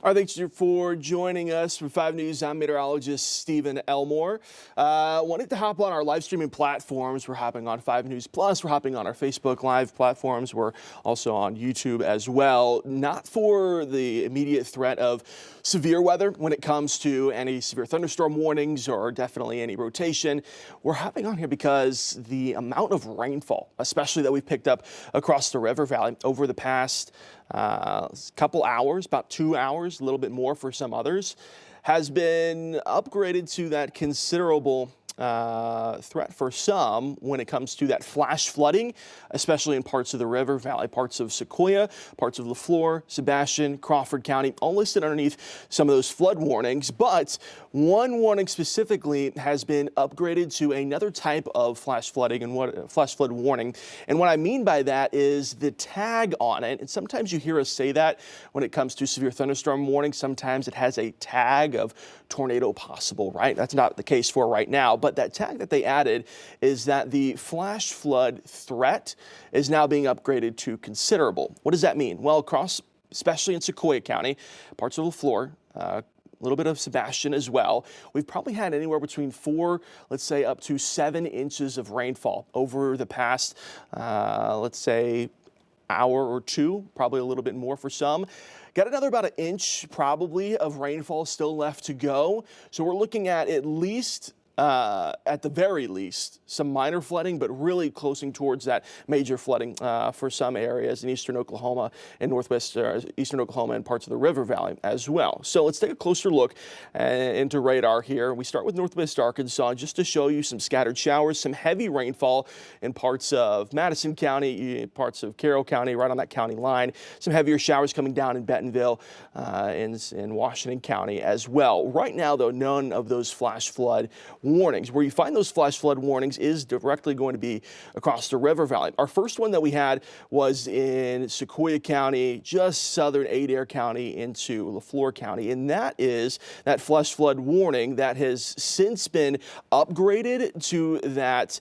All right, thanks for joining us for 5 News. I'm meteorologist Stephen Elmore. Wanted to hop on our live streaming platforms. We're hopping on 5 News Plus. We're hopping on our Facebook Live platforms. We're also on YouTube as well. Not for the immediate threat of severe weather when it comes to any severe thunderstorm warnings or definitely any rotation. We're hopping on here because the amount of rainfall, especially that we've picked up across the river valley over the past couple hours, about 2 hours, a little bit more for some others, has been upgraded to that considerable threat for some when it comes to that flash flooding, especially in parts of the river valley, parts of Sequoia, parts of LaFleur, Sebastian, Crawford County, all listed underneath some of those flood warnings. But one warning specifically has been upgraded to another type of flash flooding and flash flood warning. And what I mean by that is the tag on it. And sometimes you hear us say that when it comes to severe thunderstorm warning. Sometimes it has a tag of tornado possible, right? That's not the case for right now. But that tag that they added is that the flash flood threat is now being upgraded to considerable. What does that mean? Well, across, especially in Sequoia County, parts of LaFleur, a little bit of Sebastian as well, we've probably had anywhere between 4, let's say up to 7 inches of rainfall over the past, let's say, hour or two, probably a little bit more for some. Got another about 1 inch probably of rainfall still left to go. So we're looking at least at the very least, some minor flooding, but really closing towards that major flooding for some areas in eastern Oklahoma and northwest eastern Oklahoma and parts of the river valley as well. So let's take a closer look into radar here. We start with northwest Arkansas just to show you some scattered showers, some heavy rainfall in parts of Madison County, parts of Carroll County, right on that county line. Some heavier showers coming down in Bentonville in Washington County as well. Right now, though, none of those flash flood warnings. Where you find those flash flood warnings is directly going to be across the river valley. Our first one that we had was in Sequoia County, just southern Adair County into LaFleur County, and that is that flash flood warning that has since been upgraded to that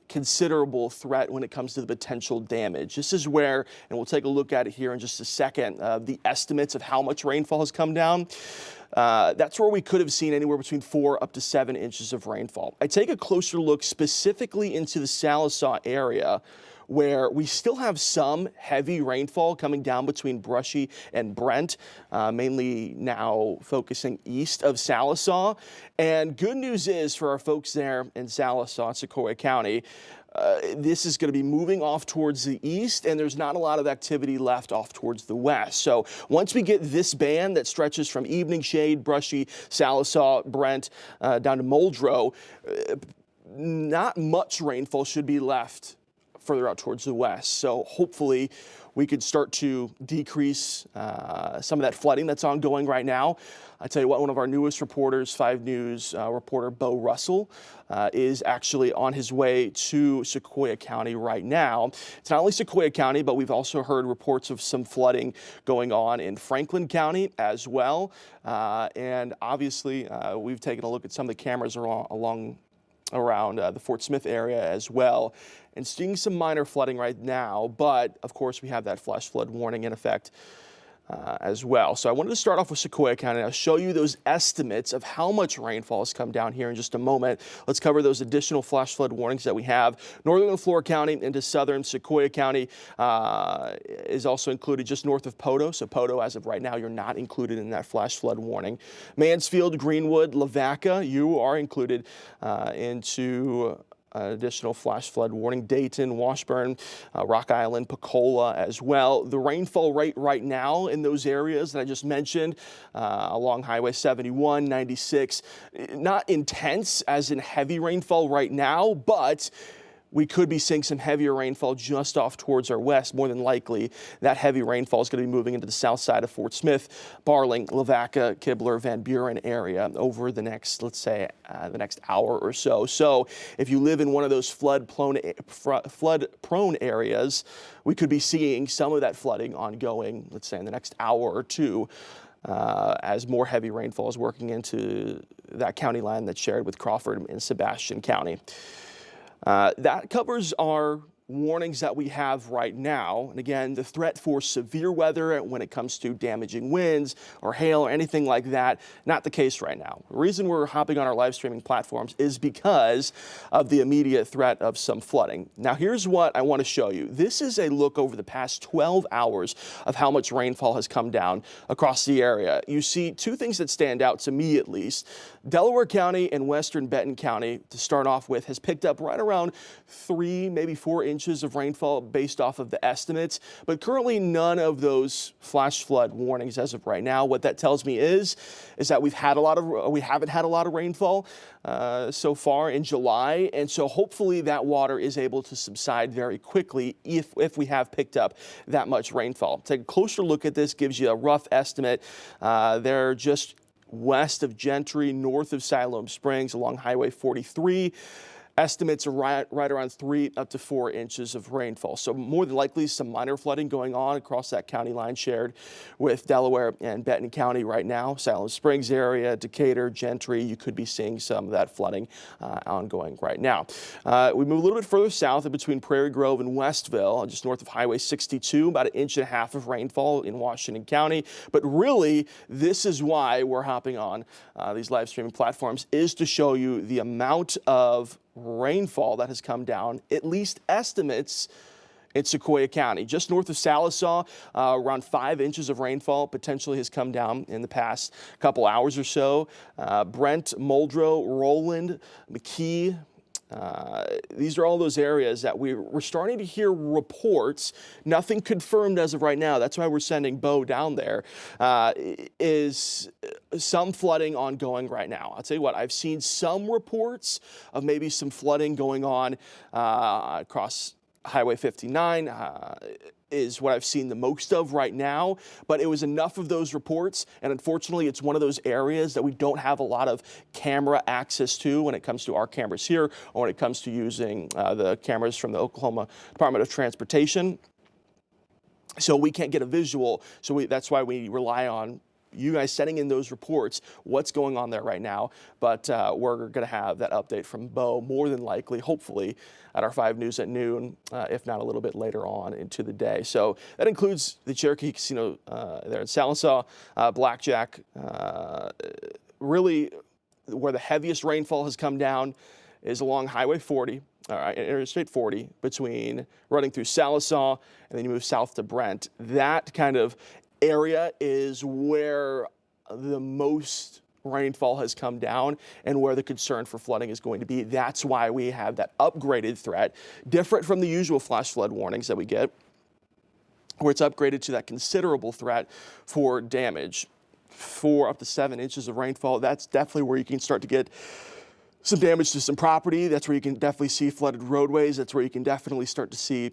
considerable threat when it comes to the potential damage. This is where, and we'll take a look at it here in just a second, the estimates of how much rainfall has come down. That's where we could have seen anywhere between 4 up to 7 inches of rainfall. I take a closer look specifically into the Sallisaw area, where we still have some heavy rainfall coming down between Brushy and Brent, mainly now focusing east of Sallisaw. And good news is for our folks there in Sallisaw, Sequoia County, this is going to be moving off towards the east, and there's not a lot of activity left off towards the west. So once we get this band that stretches from Evening Shade, Brushy, Sallisaw, Brent, down to Muldrow, not much rainfall should be left further out towards the west. So hopefully we could start to decrease some of that flooding that's ongoing right now. I tell you what, one of our newest reporters, 5 News reporter Bo Russell, is actually on his way to Sequoia County right now. It's not only Sequoia County, but we've also heard reports of some flooding going on in Franklin County as well. And obviously, we've taken a look at some of the cameras around the Fort Smith area as well, and seeing some minor flooding right now, but of course we have that flash flood warning in effect as well. So I wanted to start off with Sequoia County. I'll show you those estimates of how much rainfall has come down here in just a moment. Let's cover those additional flash flood warnings that we have. Northern LaFleur County into southern Sequoia County is also included just north of Poto. So Poto, as of right now, you're not included in that flash flood warning. Mansfield, Greenwood, Lavaca, you are included into additional flash flood warning. Dayton, Washburn, Rock Island, Pecola as well. The rainfall rate right now in those areas that I just mentioned, along Highway 71, 96, not intense as in heavy rainfall right now, but we could be seeing some heavier rainfall just off towards our west. More than likely, that heavy rainfall is going to be moving into the south side of Fort Smith, Barling, Lavaca, Kibler, Van Buren area over the next, let's say, the next hour or so. So if you live in one of those flood-prone areas, we could be seeing some of that flooding ongoing, let's say, in the next hour or two, as more heavy rainfall is working into that county line that's shared with Crawford and Sebastian County. That covers our warnings that we have right now, and again, the threat for severe weather when it comes to damaging winds or hail or anything like that, not the case right now. The reason we're hopping on our live streaming platforms is because of the immediate threat of some flooding. Now, here's what I want to show you. This is a look over the past 12 hours of how much rainfall has come down across the area. You see two things that stand out to me, at least. Delaware County and western Benton County, to start off with, has picked up right around 3, maybe 4 inches of rainfall based off of the estimates, but currently none of those flash flood warnings as of right now. What that tells me is that we haven't had a lot of rainfall so far in July, and so hopefully that water is able to subside very quickly if we have picked up that much rainfall. Take a closer look at this, gives you a rough estimate. They're just west of Gentry, north of Siloam Springs, along Highway 43. Estimates are right around 3 up to 4 inches of rainfall. So more than likely some minor flooding going on across that county line shared with Delaware and Benton County right now. Siloam Springs area, Decatur, Gentry, you could be seeing some of that flooding ongoing right now. We move a little bit further south in between Prairie Grove and Westville, just north of Highway 62, about 1.5 inches of rainfall in Washington County. But really, this is why we're hopping on these live streaming platforms, is to show you the amount of rainfall that has come down, at least estimates in Sequoyah County. Just north of Salisaw, around 5 inches of rainfall potentially has come down in the past couple hours or so. Brent, Muldrow, Roland, McKee, these are all those areas that we're starting to hear reports, nothing confirmed as of right now, that's why we're sending Bo down there, is some flooding ongoing right now. I'll tell you what, I've seen some reports of maybe some flooding going on across Highway 59, is what I've seen the most of right now, but it was enough of those reports, and unfortunately it's one of those areas that we don't have a lot of camera access to when it comes to our cameras here, or when it comes to using the cameras from the Oklahoma Department of Transportation. So we can't get a visual, so that's why we rely on you guys sending in those reports, what's going on there right now. But we're going to have that update from Bo more than likely, hopefully, at our 5 News at noon, if not a little bit later on into the day. So that includes the Cherokee Casino there in Salisaw, Blackjack. Really, where the heaviest rainfall has come down is along Highway 40, Interstate 40, between running through Salisaw, and then you move south to Brent. That kind of area is where the most rainfall has come down and where the concern for flooding is going to be. That's why we have that upgraded threat, different from the usual flash flood warnings that we get, where it's upgraded to that considerable threat for damage. 4 up to 7 inches of rainfall, that's definitely where you can start to get some damage to some property. That's where you can definitely see flooded roadways. That's where you can definitely start to see,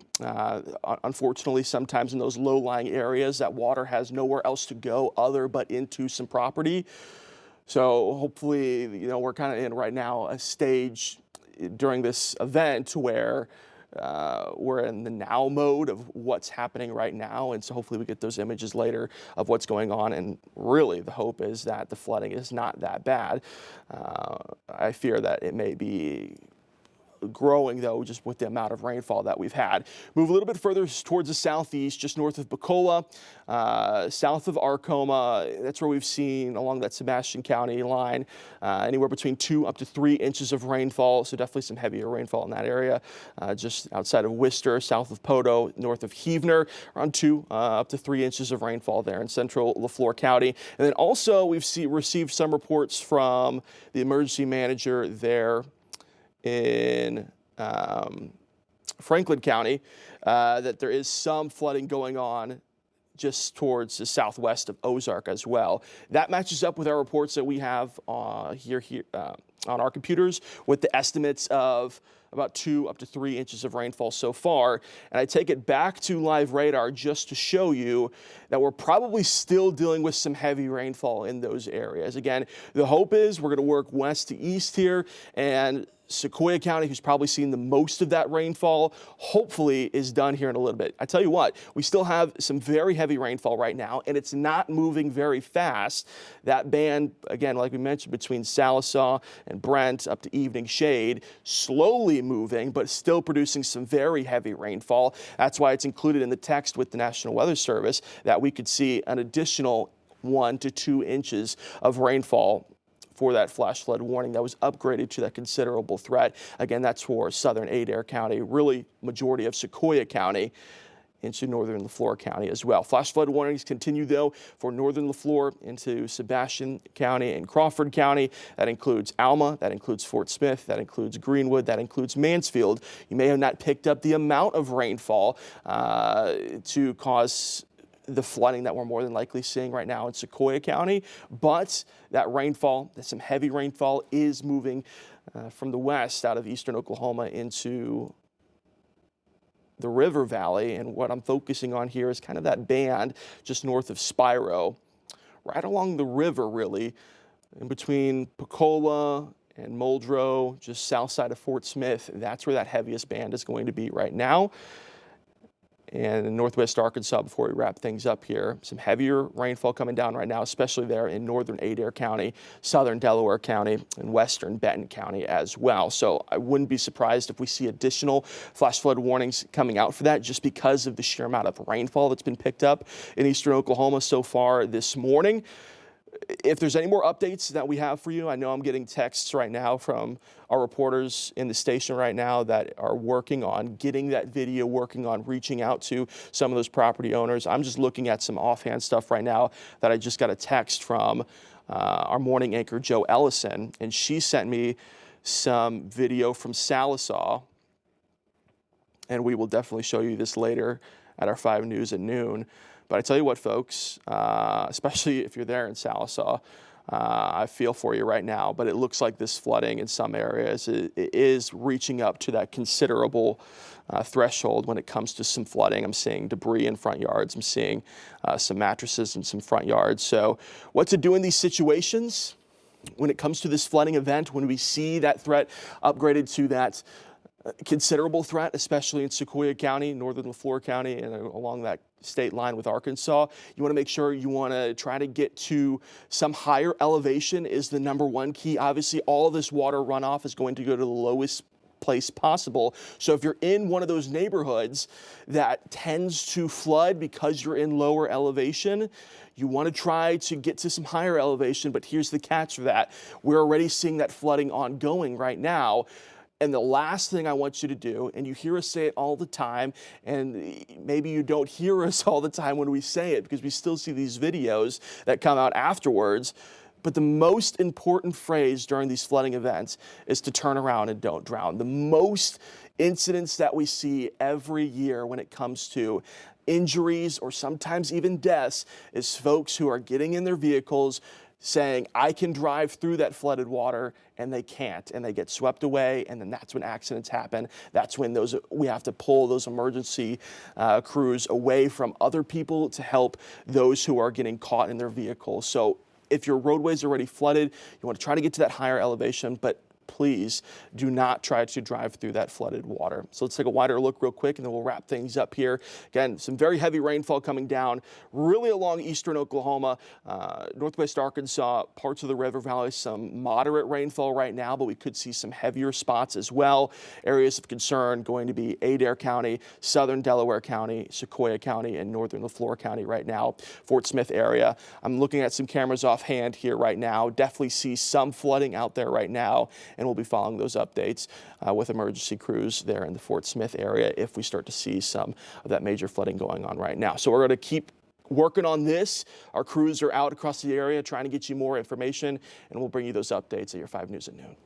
unfortunately, sometimes in those low-lying areas, that water has nowhere else to go other but into some property. So hopefully, we're kind of in right now a stage during this event where we're in the now mode of what's happening right now, and so hopefully we get those images later of what's going on, and really the hope is that the flooding is not that bad. I fear that it may be growing, though, just with the amount of rainfall that we've had. Move a little bit further towards the southeast, just north of Bacola, south of Arcoma. That's where we've seen along that Sebastian County line anywhere between 2 up to 3 inches of rainfall. So definitely some heavier rainfall in that area. Just outside of Worcester, south of Poteau, north of Heavener, around 2 up to 3 inches of rainfall there in central Lafleur County. And then also we've received some reports from the emergency manager there in Franklin County that there is some flooding going on just towards the southwest of Ozark as well. That matches up with our reports that we have here on our computers with the estimates of about 2 up to 3 inches of rainfall so far. And I take it back to live radar just to show you that we're probably still dealing with some heavy rainfall in those areas. Again, the hope is we're going to work west to east here, and Sequoia County, who's probably seen the most of that rainfall, hopefully is done here in a little bit. I tell you what, we still have some very heavy rainfall right now, and it's not moving very fast. That band, again, like we mentioned, between Sallisaw and Brent up to Evening Shade, slowly moving, but still producing some very heavy rainfall. That's why it's included in the text with the National Weather Service that we could see an additional 1 to 2 inches of rainfall for that flash flood warning that was upgraded to that considerable threat. Again, that's for southern Adair County, really majority of Sequoia County into northern Leflore County as well. Flash flood warnings continue, though, for northern Leflore into Sebastian County and Crawford County. That includes Alma, that includes Fort Smith, that includes Greenwood, that includes Mansfield. You may have not picked up the amount of rainfall to cause the flooding that we're more than likely seeing right now in Sequoia County, but that rainfall, some heavy rainfall, is moving from the west out of eastern Oklahoma into the river valley. And what I'm focusing on here is kind of that band just north of Spiro, right along the river, really, in between Pecola and Muldrow, just south side of Fort Smith. That's where that heaviest band is going to be right now. And in northwest Arkansas, before we wrap things up here, some heavier rainfall coming down right now, especially there in northern Adair County, southern Delaware County, and western Benton County as well. So I wouldn't be surprised if we see additional flash flood warnings coming out for that, just because of the sheer amount of rainfall that's been picked up in eastern Oklahoma so far this morning. If there's any more updates that we have for you, I know I'm getting texts right now from our reporters in the station right now that are working on getting that video, working on reaching out to some of those property owners. I'm just looking at some offhand stuff right now that I just got a text from our morning anchor, Joe Ellison, and she sent me some video from Sallisaw, and we will definitely show you this later at our 5 News at noon. But I tell you what, folks, especially if you're there in Sallisaw, I feel for you right now. But it looks like this flooding in some areas it is reaching up to that considerable threshold when it comes to some flooding. I'm seeing debris in front yards. I'm seeing some mattresses in some front yards. So what to do in these situations when it comes to this flooding event, when we see that threat upgraded to that considerable threat, especially in Sequoia County, northern Leflore County, and along that state line with Arkansas. You want to make sure you want to try to get to some higher elevation is the #1 key. Obviously, all this water runoff is going to go to the lowest place possible. So if you're in one of those neighborhoods that tends to flood because you're in lower elevation, you want to try to get to some higher elevation. But here's the catch for that. We're already seeing that flooding ongoing right now. And the last thing I want you to do, and you hear us say it all the time, and maybe you don't hear us all the time when we say it because we still see these videos that come out afterwards, but the most important phrase during these flooding events is to turn around and don't drown. The most incidents that we see every year when it comes to injuries or sometimes even deaths is folks who are getting in their vehicles saying, I can drive through that flooded water, and they can't, and they get swept away, and then that's when accidents happen. That's when we have to pull those emergency crews away from other people to help those who are getting caught in their vehicles. So if your roadways are already flooded, you want to try to get to that higher elevation, but please do not try to drive through that flooded water. So let's take a wider look real quick, and then we'll wrap things up here. Again, some very heavy rainfall coming down really along eastern Oklahoma, northwest Arkansas, parts of the river valley, some moderate rainfall right now, but we could see some heavier spots as well. Areas of concern going to be Adair County, southern Delaware County, Sequoia County, and northern Leflore County right now, Fort Smith area. I'm looking at some cameras offhand here right now. Definitely see some flooding out there right now, and we'll be following those updates with emergency crews there in the Fort Smith area if we start to see some of that major flooding going on right now. So we're going to keep working on this. Our crews are out across the area trying to get you more information, and we'll bring you those updates at your 5 News at noon.